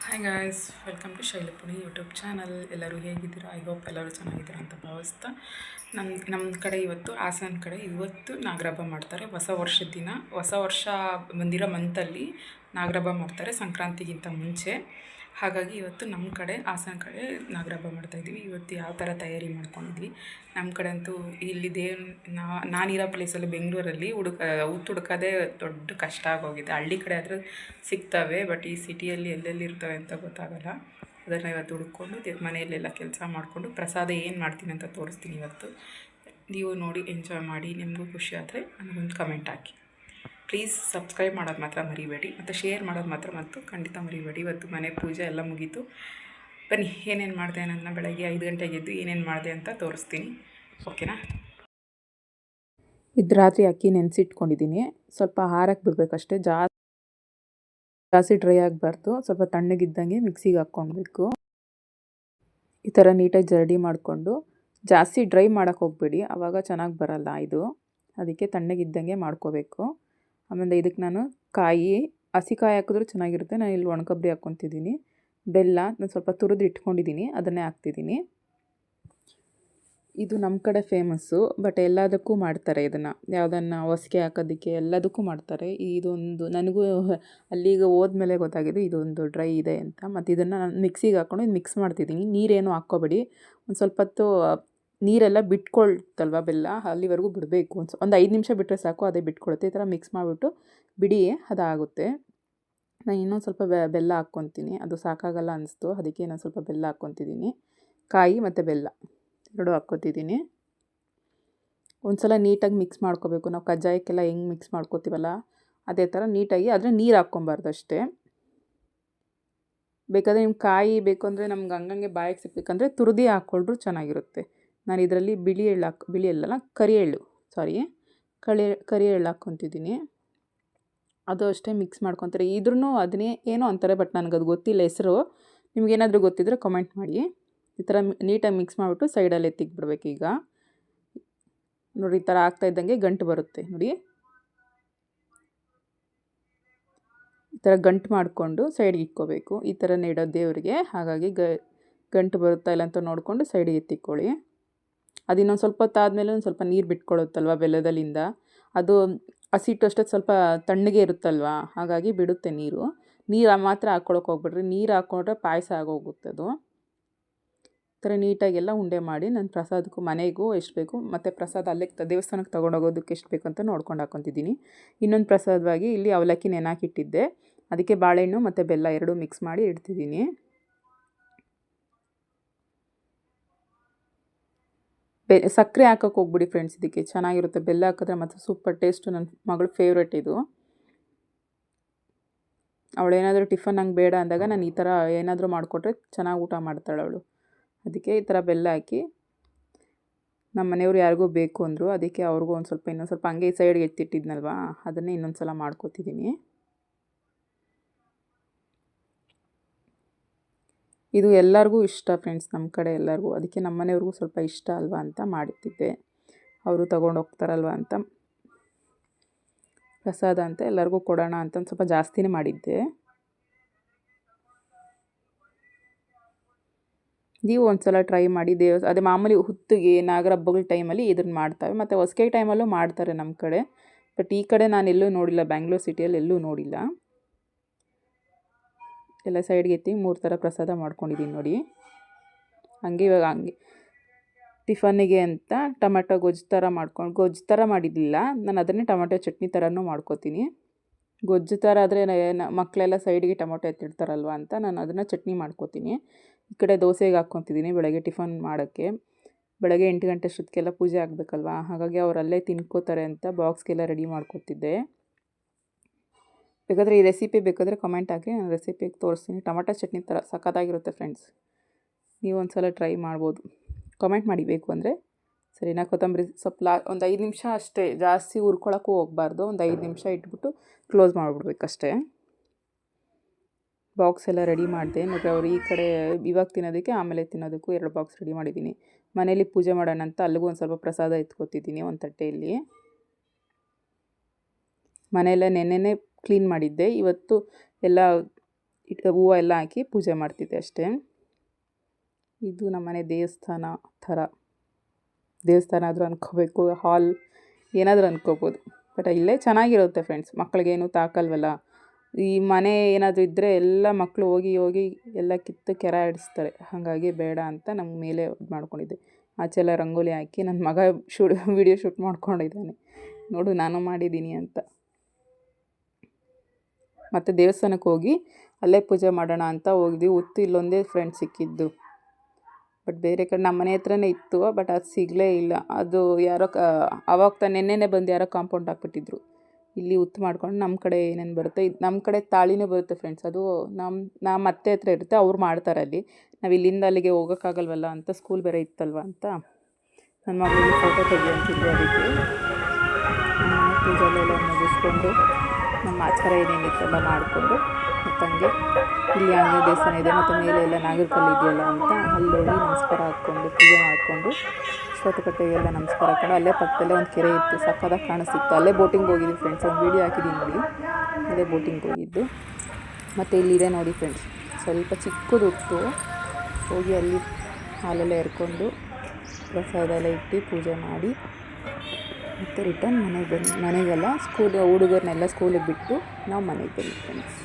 Hi guys, welcome to Shailapuni YouTube channel. ಎಲ್ಲರೂ ಹೇಗಿದ್ದೀರಾ? I hope ಎಲ್ಲರೂ ಚೆನ್ನಾಗಿದ್ದೀರಾ ಅಂತ ಭಾವಿಸ್ತಾ, ನಮ್ಮ ಕಡೆ ಇವತ್ತು ಹಾಸನ ಕಡೆ ಇವತ್ತು ನಾಗರಹಬ್ಬ ಮಾಡ್ತಾರೆ. ಹೊಸ ವರ್ಷದ ದಿನ, ಹೊಸ ವರ್ಷ ಬಂದಿರೋ ಮಂತಲ್ಲಿ ನಾಗರಹಬ್ಬ ಮಾಡ್ತಾರೆ, ಸಂಕ್ರಾಂತಿಗಿಂತ ಮುಂಚೆ. ಹಾಗಾಗಿ ಇವತ್ತು ನಮ್ಮ ಕಡೆ ಹಾಸನ ಕಡೆ ನಾಗರಹಬ್ಬ ಮಾಡ್ತಾಯಿದ್ವಿ. ಇವತ್ತು ಯಾವ ಥರ ತಯಾರಿ ಮಾಡ್ಕೊಂಡಿದ್ವಿ, ನಮ್ಮ ಕಡೆ ಅಂತೂ ಇಲ್ಲಿ ನಾನಿರೋ ಪ್ಲೇಸಲ್ಲಿ ಬೆಂಗಳೂರಲ್ಲಿ ಹುಡುಕೋದೇ ದೊಡ್ಡ ಕಷ್ಟ ಆಗೋಗಿದೆ. ಹಳ್ಳಿ ಕಡೆ ಆದರೆ ಸಿಗ್ತವೆ, ಬಟ್ ಈ ಸಿಟಿಯಲ್ಲಿ ಎಲ್ಲೆಲ್ಲಿ ಇರ್ತವೆ ಅಂತ ಗೊತ್ತಾಗಲ್ಲ. ಅದನ್ನು ಇವತ್ತು ಹುಡ್ಕೊಂಡು ಮನೆಯಲ್ಲೆಲ್ಲ ಕೆಲಸ ಮಾಡಿಕೊಂಡು ಪ್ರಸಾದ ಏನು ಮಾಡ್ತೀನಿ ಅಂತ ತೋರಿಸ್ತೀನಿ ಇವತ್ತು. ನೀವು ನೋಡಿ ಎಂಜಾಯ್ ಮಾಡಿ. ನಿಮಗೂ ಖುಷಿ ಆದರೆ ನನಗೊಂದು ಕಮೆಂಟ್ ಹಾಕಿ. ಪ್ಲೀಸ್ ಸಬ್ಸ್ಕ್ರೈಬ್ ಮಾಡೋದು ಮಾತ್ರ ಮರಿಬೇಡಿ, ಮತ್ತು ಶೇರ್ ಮಾಡೋದು ಮಾತ್ರ ಖಂಡಿತ ಮರಿಬೇಡಿ. ಇವತ್ತು ಮನೆ ಪೂಜೆ ಎಲ್ಲ ಮುಗೀತು. ಬನ್ನಿ, ಏನೇನು ಮಾಡಿದೆ ನನ್ನ ಬೆಳಗ್ಗೆ 5 ಗಂಟೆಗೆ ಎದ್ದು ಏನೇನು ಮಾಡಿದೆ ಅಂತ ತೋರಿಸ್ತೀನಿ, ಓಕೆನಾ? ಇದು ರಾತ್ರಿ ಅಕ್ಕಿ ನೆನೆಸಿಟ್ಕೊಂಡಿದ್ದೀನಿ. ಸ್ವಲ್ಪ ಹಾರಕ್ಕೆ ಬಿಡಬೇಕಷ್ಟೇ, ಜಾಸ್ತಿ ಡ್ರೈ ಆಗಬಾರ್ದು. ಸ್ವಲ್ಪ ತಣ್ಣಗಿದ್ದಂಗೆ ಮಿಕ್ಸಿಗೆ ಹಾಕ್ಕೊಳ್ಬೇಕು. ಈ ಥರ ನೀಟಾಗಿ ಜರಡಿ ಮಾಡಿಕೊಂಡು, ಜಾಸ್ತಿ ಡ್ರೈ ಮಾಡೋಕ್ಕೆ ಹೋಗಬೇಡಿ, ಆವಾಗ ಚೆನ್ನಾಗಿ ಬರಲ್ಲ ಇದು. ಅದಕ್ಕೆ ತಣ್ಣಗಿದ್ದಂಗೆ ಮಾಡ್ಕೋಬೇಕು. ಆಮೇಲೆ ಇದಕ್ಕೆ ನಾನು ಹಸಿ ಕಾಯಿ ಹಾಕಿದ್ರೂ ಚೆನ್ನಾಗಿರುತ್ತೆ. ನಾನು ಇಲ್ಲಿ ಒಣಕೊಬ್ಬರಿ ಹಾಕ್ಕೊತಿದ್ದೀನಿ. ಬೆಲ್ಲ ನಾನು ಸ್ವಲ್ಪ ತುರಿದು ಇಟ್ಕೊಂಡಿದ್ದೀನಿ, ಅದನ್ನೇ ಹಾಕ್ತಿದ್ದೀನಿ. ಇದು ನಮ್ಮ ಕಡೆ ಫೇಮಸ್ಸು, ಬಟ್ ಎಲ್ಲದಕ್ಕೂ ಮಾಡ್ತಾರೆ ಇದನ್ನು. ಯಾವುದನ್ನು ಹೊಸ್ಗೆ ಹಾಕೋದಕ್ಕೆ ಎಲ್ಲದಕ್ಕೂ ಮಾಡ್ತಾರೆ. ಇದೊಂದು ನನಗೂ ಅಲ್ಲಿಗೆ ಹೋದ್ಮೇಲೆ ಗೊತ್ತಾಗಿದೆ ಇದೊಂದು ಡ್ರೈ ಇದೆ ಅಂತ. ಮತ್ತು ಇದನ್ನು ನಾನು ಮಿಕ್ಸಿಗೆ ಹಾಕ್ಕೊಂಡು ಮಿಕ್ಸ್ ಮಾಡ್ತಿದ್ದೀನಿ. ನೀರೇನು ಹಾಕ್ಕೋಬೇಡಿ. ಒಂದು ಸ್ವಲ್ಪ ಹೊತ್ತು ನೀರೆಲ್ಲ ಬಿಟ್ಕೊಳ್ತಲ್ವ ಬೆಲ್ಲ, ಅಲ್ಲಿವರೆಗೂ ಬಿಡಬೇಕು. ಒಂದು 5 ನಿಮಿಷ ಬಿಟ್ಟರೆ ಸಾಕು, ಅದೇ ಬಿಟ್ಕೊಳುತ್ತೆ. ಈ ಥರ ಮಿಕ್ಸ್ ಮಾಡಿಬಿಟ್ಟು ಬಿಡಿ, ಅದಾಗುತ್ತೆ. ನಾನು ಇನ್ನೊಂದು ಸ್ವಲ್ಪ ಬೆಲ್ಲ ಹಾಕ್ಕೊತೀನಿ. ಅದು ಸಾಕಾಗಲ್ಲ ಅನಿಸ್ತು, ಅದಕ್ಕೆ ನಾನು ಸ್ವಲ್ಪ ಬೆಲ್ಲ ಹಾಕ್ಕೊತಿದ್ದೀನಿ. ಕಾಯಿ ಮತ್ತು ಬೆಲ್ಲ ಎರಡು ಹಾಕ್ಕೊತಿದ್ದೀನಿ. ಒಂದು ಸಲ ನೀಟಾಗಿ ಮಿಕ್ಸ್ ಮಾಡ್ಕೋಬೇಕು. ನಾವು ಕಜ್ಜಾಯಕ್ಕೆಲ್ಲ ಹೆಂಗೆ ಮಿಕ್ಸ್ ಮಾಡ್ಕೋತೀವಲ್ಲ ಅದೇ ಥರ ನೀಟಾಗಿ. ಆದರೆ ನೀರು ಹಾಕ್ಕೊಬಾರ್ದು ಅಷ್ಟೇ. ಬೇಕಾದರೆ ನಿಮ್ಗೆ ಕಾಯಿ ಬೇಕು ಅಂದರೆ ನಮ್ಗೆ ಹಂಗಂಗೆ ಬಾಯಿಗೆ ಸಿಕ್ಕಬೇಕಂದ್ರೆ ತುರಿದು ಹಾಕ್ಕೊಂಡ್ರು ಚೆನ್ನಾಗಿರುತ್ತೆ. ನಾನು ಇದರಲ್ಲಿ ಕರಿ ಎಳ್ಳು ಹಾಕ್ಕೊತಿದ್ದೀನಿ. ಅದು ಅಷ್ಟೇ ಮಿಕ್ಸ್ ಮಾಡ್ಕೊತಾರೆ. ಇದ್ರೂ ಅದನ್ನೇ ಏನೋ ಅಂತಾರೆ, ಬಟ್ ನನಗದು ಗೊತ್ತಿಲ್ಲ ಹೆಸರು. ನಿಮಗೇನಾದರೂ ಗೊತ್ತಿದ್ದರೆ ಕಮೆಂಟ್ ಮಾಡಿ. ಈ ಥರ ನೀಟಾಗಿ ಮಿಕ್ಸ್ ಮಾಡಿಬಿಟ್ಟು ಸೈಡಲ್ಲಿ ಎತ್ತಿಕ್ಬಿಡ್ಬೇಕು. ಈಗ ನೋಡಿ, ಈ ಥರ ಆಗ್ತಾಯಿದ್ದಂಗೆ ಗಂಟು ಬರುತ್ತೆ ನೋಡಿ. ಈ ಥರ ಗಂಟು ಮಾಡಿಕೊಂಡು ಸೈಡ್ಗೆ ಇಕ್ಕೋಬೇಕು. ಈ ಥರನೇ ಇಡೋದು ದೇವರಿಗೆ. ಹಾಗಾಗಿ ಗಂಟು ಬರುತ್ತಾ ಇಲ್ಲ ಅಂತ ನೋಡಿಕೊಂಡು ಸೈಡಿಗೆ ಎತ್ತಿಕ್ಕೊಳ್ಳಿ. ಅದು ಇನ್ನೊಂದು ಸ್ವಲ್ಪ ಹೊತ್ತಾದಮೇಲೆ ಒಂದು ಸ್ವಲ್ಪ ನೀರು ಬಿಟ್ಕೊಳ್ಳುತ್ತಲ್ವ ಬೆಲ್ಲದಲ್ಲಿಂದ, ಅದು ಹಸಿಟ್ಟು ಅಷ್ಟೊತ್ತು ಸ್ವಲ್ಪ ತಣ್ಣಗೆ ಇರುತ್ತಲ್ವ, ಹಾಗಾಗಿ ಬಿಡುತ್ತೆ ನೀರು ಮಾತ್ರ ಹಾಕ್ಕೊಳಕ್ಕೆ ಹೋಗ್ಬಿಡ್ರಿ. ನೀರು ಹಾಕ್ಕೊಂಡ್ರೆ ಪಾಯಸ ಆಗೋಗುತ್ತೆ ಅದು. ಈ ಥರ ನೀಟಾಗೆಲ್ಲ ಉಂಡೆ ಮಾಡಿ ನಾನು ಪ್ರಸಾದಕ್ಕೂ ಮನೆಗೂ ಎಷ್ಟು ಬೇಕು, ಮತ್ತು ಪ್ರಸಾದ ಅಲ್ಲೇ ದೇವಸ್ಥಾನಕ್ಕೆ ತೊಗೊಂಡೋಗೋದಕ್ಕೆ ಎಷ್ಟು ಬೇಕು ಅಂತ ನೋಡ್ಕೊಂಡು ಹಾಕ್ಕೊತಿದ್ದೀನಿ. ಇನ್ನೊಂದು ಪ್ರಸಾದವಾಗಿ ಇಲ್ಲಿ ಅವಲಕ್ಕಿ ನೆನಾಕಿಟ್ಟಿದ್ದೆ, ಅದಕ್ಕೆ ಬಾಳೆಹಣ್ಣು ಮತ್ತು ಬೆಲ್ಲ ಎರಡೂ ಮಿಕ್ಸ್ ಮಾಡಿ ಇಡ್ತಿದ್ದೀನಿ. ಸಕ್ಕರೆ ಹಾಕೋಕ್ಕೆ ಹೋಗ್ಬಿಡಿ ಫ್ರೆಂಡ್ಸ್, ಇದಕ್ಕೆ ಚೆನ್ನಾಗಿರುತ್ತೆ. ಬೆಲ್ಲ ಹಾಕಿದ್ರೆ ಮತ್ತು ಸೂಪರ್ ಟೇಸ್ಟು. ನನ್ನ ಮಗಳ ಫೇವ್ರೇಟ್ ಇದು. ಅವಳೇನಾದರೂ ಟಿಫನ್ ಹಂಗೆ ಬೇಡ ಅಂದಾಗ ನಾನು ಈ ಥರ ಏನಾದರೂ ಮಾಡಿಕೊಟ್ರೆ ಚೆನ್ನಾಗಿ ಊಟ ಮಾಡ್ತಾಳೆ ಅವಳು. ಅದಕ್ಕೆ ಈ ಥರ ಬೆಲ್ಲ ಹಾಕಿ, ನಮ್ಮ ಮನೆಯವ್ರು ಯಾರಿಗೂ ಬೇಕು ಅಂದರು, ಅದಕ್ಕೆ ಅವ್ರಿಗೂ ಇನ್ನೊಂದು ಸ್ವಲ್ಪ ಹಂಗೆ ಸೈಡ್ಗೆ ಎತ್ತಿಟ್ಟಿದ್ನಲ್ವ, ಅದನ್ನೇ ಇನ್ನೊಂದು ಸಲ ಮಾಡ್ಕೊತಿದ್ದೀನಿ. ಇದು ಎಲ್ಲರಿಗೂ ಇಷ್ಟ ಫ್ರೆಂಡ್ಸ್, ನಮ್ಮ ಕಡೆ ಎಲ್ಲರಿಗೂ. ಅದಕ್ಕೆ ನಮ್ಮ ಮನೆಯವ್ರಿಗೂ ಸ್ವಲ್ಪ ಇಷ್ಟ ಅಲ್ವಾ ಅಂತ ಮಾಡ್ತಿದ್ದೆ. ಅವರು ತೊಗೊಂಡು ಹೋಗ್ತಾರಲ್ವ ಅಂತ, ಪ್ರಸಾದ ಅಂತ ಎಲ್ಲರಿಗೂ ಕೊಡೋಣ ಅಂತ ಒಂದು ಸ್ವಲ್ಪ ಜಾಸ್ತಿನೇ ಮಾಡಿದ್ದೆ. ನೀವು ಒಂದು ಸಲ ಟ್ರೈ ಮಾಡಿ. ಅದೇ ಮಾಮೂಲಿ ಹುತ್ತಿಗೆ ನಾಗರ ಹಬ್ಬಗಳ ಟೈಮಲ್ಲಿ ಇದನ್ನು ಮಾಡ್ತವೆ, ಮತ್ತು ಹೊಸ್ಗೆ ಟೈಮಲ್ಲೂ ಮಾಡ್ತಾರೆ ನಮ್ಮ ಕಡೆ. ಬಟ್ ಈ ಕಡೆ ನಾನು ಎಲ್ಲೂ ನೋಡಿಲ್ಲ, ಬ್ಯಾಂಗ್ಳೂರು ಸಿಟಿಯಲ್ಲಿ ಎಲ್ಲೂ ನೋಡಿಲ್ಲ. ಎಲ್ಲ ಸೈಡ್ಗೆ ಎತ್ತಿ 3 ಥರ ಪ್ರಸಾದ ಮಾಡ್ಕೊಂಡಿದ್ದೀನಿ ನೋಡಿ. ಇವಾಗ ಟಿಫನ್ನಿಗೆ ಅಂತ ಟೊಮೆಟೊ ಗೊಜ್ಜು ಥರ ಮಾಡಿರಲಿಲ್ಲ ನಾನು, ಅದನ್ನೇ ಟೊಮೆಟೊ ಚಟ್ನಿ ಥರನೂ ಮಾಡ್ಕೋತೀನಿ. ಗೊಜ್ಜು ಥರ ಆದರೆ ಮಕ್ಕಳೆಲ್ಲ ಸೈಡ್ಗೆ ಟೊಮೆಟೊ ಎತ್ತಿಡ್ತಾರಲ್ವ ಅಂತ ನಾನು ಅದನ್ನು ಚಟ್ನಿ ಮಾಡ್ಕೋತೀನಿ. ಈ ಕಡೆ ದೋಸೆಗೆ ಹಾಕ್ಕೊತಿದ್ದೀನಿ ಬೆಳಗ್ಗೆ ಟಿಫನ್ ಮಾಡೋಕ್ಕೆ. ಬೆಳಗ್ಗೆ 8 ಗಂಟೆ ಅಷ್ಟೊತ್ತಿಗೆಲ್ಲ ಪೂಜೆ ಆಗಬೇಕಲ್ವ, ಹಾಗಾಗಿ ಅವರಲ್ಲೇ ತಿನ್ಕೋತಾರೆ ಅಂತ ಬಾಕ್ಸ್ಗೆಲ್ಲ ರೆಡಿ ಮಾಡ್ಕೊತಿದ್ದೆ. ಬೇಕಾದರೆ ಈ ರೆಸಿಪಿ ಬೇಕಾದರೆ ಕಮೆಂಟ್ ಹಾಕಿ, ನಾನು ರೆಸಿಪಿಗೆ ತೋರಿಸ್ತೀನಿ. ಟೊಮೆಟೊ ಚಟ್ನಿ ಥರ ಸಖತ್ತಾಗಿರುತ್ತೆ ಫ್ರೆಂಡ್ಸ್, ನೀವು ಒಂದು ಸಲ ಟ್ರೈ ಮಾಡ್ಬೋದು. ಕಮೆಂಟ್ ಮಾಡಿ ಬೇಕು ಅಂದರೆ. ಸರಿನಾ? ಕೊತ್ತಂಬರಿ ಸೊಪ್ಪು ಒಂದು 5 ನಿಮಿಷ ಅಷ್ಟೇ, ಜಾಸ್ತಿ ಹುರ್ಕೊಳಕ್ಕೂ ಹೋಗಬಾರ್ದು. ಒಂದು 5 ನಿಮಿಷ ಇಟ್ಬಿಟ್ಟು ಕ್ಲೋಸ್ ಮಾಡಿಬಿಡ್ಬೇಕಷ್ಟೇ. ಬಾಕ್ಸ್ ಎಲ್ಲ ರೆಡಿ ಮಾಡಿದೆ ನೋಡಿ. ಅವರು ಈ ಕಡೆ ಇವಾಗ ತಿನ್ನೋದಕ್ಕೆ, ಆಮೇಲೆ ತಿನ್ನೋದಕ್ಕೂ 2 ಬಾಕ್ಸ್ ರೆಡಿ ಮಾಡಿದ್ದೀನಿ. ಮನೇಲಿ ಪೂಜೆ ಮಾಡೋಣ ಅಂತ ಅಲ್ಲಿಗೂ ಒಂದು ಸ್ವಲ್ಪ ಪ್ರಸಾದ ಎತ್ಕೊತಿದ್ದೀನಿ ಒಂದು ತಟ್ಟೆಯಲ್ಲಿ. ಮನೆಯೆಲ್ಲ ನೆನ್ನೆನೇ ಕ್ಲೀನ್ ಮಾಡಿದ್ದೆ. ಇವತ್ತು ಎಲ್ಲ ಹೂವು ಎಲ್ಲ ಹಾಕಿ ಪೂಜೆ ಮಾಡ್ತಿದ್ದೆ ಅಷ್ಟೇ. ಇದು ನಮ್ಮನೆ ದೇವಸ್ಥಾನ ಥರ, ದೇವಸ್ಥಾನ ಆದರೂ ಅಂದ್ಕೋಬೇಕು, ಹಾಲ್ ಏನಾದರೂ ಅಂದ್ಕೋಬೋದು. ಬಟ್ ಇಲ್ಲೇ ಚೆನ್ನಾಗಿರುತ್ತೆ ಫ್ರೆಂಡ್ಸ್, ಮಕ್ಳಿಗೇನು ತಾಕಲ್ವಲ್ಲ. ಈ ಮನೆ ಏನಾದರೂ ಇದ್ದರೆ ಎಲ್ಲ ಮಕ್ಕಳು ಹೋಗಿ ಹೋಗಿ ಎಲ್ಲ ಕಿತ್ತು ಕೆರೆ ಆಡಿಸ್ತಾರೆ, ಹಾಗಾಗಿ ಬೇಡ ಅಂತ ನಮ್ಮ ಮೇಲೆ ಇದು ಮಾಡ್ಕೊಂಡಿದ್ದೆ. ಆಚೆಲ್ಲ ರಂಗೋಲಿ ಹಾಕಿ ನನ್ನ ಮಗ ವಿಡಿಯೋ ಶೂಟ್ ಮಾಡ್ಕೊಂಡಿದ್ದಾನೆ, ನೋಡು ನಾನು ಮಾಡಿದ್ದೀನಿ ಅಂತ. ಮತ್ತು ದೇವಸ್ಥಾನಕ್ಕೆ ಹೋಗಿ ಅಲ್ಲೇ ಪೂಜೆ ಮಾಡೋಣ ಅಂತ ಹೋಗಿದ್ವಿ. ಉತ್ತು ಇಲ್ಲೊಂದೇ ಫ್ರೆಂಡ್ ಸಿಕ್ಕಿದ್ದು, ಬಟ್ ಬೇರೆ ಕಡೆ ನಮ್ಮ ಮನೆ ಹತ್ರನೇ ಇತ್ತು, ಬಟ್ ಅದು ಸಿಗಲೇ ಇಲ್ಲ. ಅದು ಯಾರೋ ಆವಾಗ ನೆನ್ನೆನೇ ಬಂದು ಯಾರೋ ಕಾಂಪೌಂಡ್ ಹಾಕ್ಬಿಟ್ಟಿದ್ರು. ಇಲ್ಲಿ ಉತ್ತು ಮಾಡ್ಕೊಂಡು ನಮ್ಮ ಕಡೆ ಏನೇನು ಬರುತ್ತೆ, ಇದು ನಮ್ಮ ಕಡೆ ತಾಳಿನೂ ಬರುತ್ತೆ ಫ್ರೆಂಡ್ಸ್. ಅದು ನಮ್ಮ ಅತ್ತೆ ಹತ್ರ ಇರುತ್ತೆ, ಅವ್ರು ಮಾಡ್ತಾರೆ ಅಲ್ಲಿ. ನಾವು ಇಲ್ಲಿಂದ ಅಲ್ಲಿಗೆ ಹೋಗೋಕ್ಕಾಗಲ್ವಲ್ಲ ಅಂತ, ಸ್ಕೂಲ್ ಬೇರೆ ಇತ್ತಲ್ವ ಅಂತ ನನ್ನ ಮಗಳಿಗೆ ಫೋಟೋ ತೆಗಿ ಅಂತಿದ್ರು. ಅದಕ್ಕೆ ಪೂಜೆಲೆಲ್ಲ ಮುಗಿಸ್ಕೊಂಡು ನಮ್ಮ ಆಚಾರ ಏನೇನಿತ್ತಲ್ಲ ಮಾಡಿಕೊಂಡು, ಮತ್ತು ಹಂಗೆ ಇಲ್ಲಿ ಆಂಜನೇಯ ದೇವಸ್ಥಾನ ಇದೆ, ಮತ್ತು ಮೇಲೆ ಎಲ್ಲ ನಾಗರಕಲ್ಲು ಇದೆಯಲ್ಲ ಅಂತ ಅಲ್ಲಿ ಹೋಗಿ ನಮಸ್ಕಾರ ಹಾಕ್ಕೊಂಡು ಪೂಜೆ ಮಾಡಿಕೊಂಡು ಶ್ವೇತಕಟ್ಟೆಗೆಲ್ಲ ನಮಸ್ಕಾರ ಹಾಕ್ಕೊಂಡು, ಅಲ್ಲೇ ಪಕ್ಕದಲ್ಲೇ ಒಂದು ಕೆರೆ ಇತ್ತು, ಸಕ್ಕದಾಗಿ ಕಾಣಿಸ್ತಿತ್ತು. ಅಲ್ಲೇ ಬೋಟಿಂಗ್ ಹೋಗಿದ್ವಿ ಫ್ರೆಂಡ್ಸ್, ಒಂದು ವೀಡಿಯೋ ಹಾಕಿದ್ದೀನಿ ನೋಡಿ, ಅಲ್ಲೇ ಬೋಟಿಂಗ್ ಹೋಗಿದ್ದು. ಮತ್ತು ಇಲ್ಲಿದೆ ನೋಡಿ ಫ್ರೆಂಡ್ಸ್, ಸ್ವಲ್ಪ ಚಿಕ್ಕದುಟ್ಟು ಹೋಗಿ ಅಲ್ಲಿ ಹಾಲೆಲ್ಲ ಎರ್ಕೊಂಡು ಪ್ರಸಾದ ಎಲ್ಲ ಇಟ್ಟು ಪೂಜೆ ಮಾಡಿ ಮತ್ತು ರಿಟರ್ನ್ ಮನೆಗೆಲ್ಲ ಹುಡುಗರನ್ನೆಲ್ಲ ಸ್ಕೂಲಿಗೆ ಬಿಟ್ಟು ನಾವು ಮನೆಗೆ ಬಂದ್ವಿ ಫ್ರೆಂಡ್ಸ್.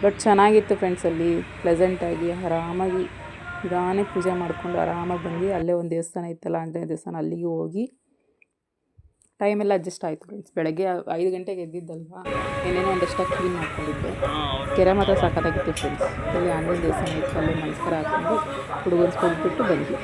ಬಟ್ ಚೆನ್ನಾಗಿತ್ತು ಫ್ರೆಂಡ್ಸ್, ಅಲ್ಲಿ ಪ್ಲೆಸೆಂಟಾಗಿ ಆರಾಮಾಗಿ ನಿಧಾನಕ್ಕೆ ಪೂಜೆ ಮಾಡಿಕೊಂಡು ಆರಾಮಾಗಿ ಬಂದು. ಅಲ್ಲೇ ಒಂದು ದೇವಸ್ಥಾನ ಇತ್ತಲ್ಲ, ಆಂಜನೇಯ ದೇವಸ್ಥಾನ, ಅಲ್ಲಿಗೆ ಹೋಗಿ ಟೈಮೆಲ್ಲ ಅಡ್ಜಸ್ಟ್ ಆಯಿತು ಫ್ರೆಂಡ್ಸ್. ಬೆಳಗ್ಗೆ 5 ಗಂಟೆಗೆ ಎದ್ದಿದ್ದಲ್ವಾ, ಏನೇನೋ ಒಂದಷ್ಟು ಕ್ಲೀನ್ ಮಾಡ್ಕೊಂಡಿದ್ದೆ. ಕೆರೆ ಮಾತ್ರ ಸಖತ್ತಾಗಿತ್ತು ಫ್ರೆಂಡ್ಸ್. ಅಲ್ಲಿ ಆಂಜನೇಯ ದೇವಸ್ಥಾನ ಇತ್ತು, ಅಲ್ಲಿ ನಮಸ್ಕಾರ ಹಾಕ್ಕೊಂಡು ಹುಡುಗನ ಸ್ಕೂಲ್ ಬಿಟ್ಟು ಬಂದ್ವಿ.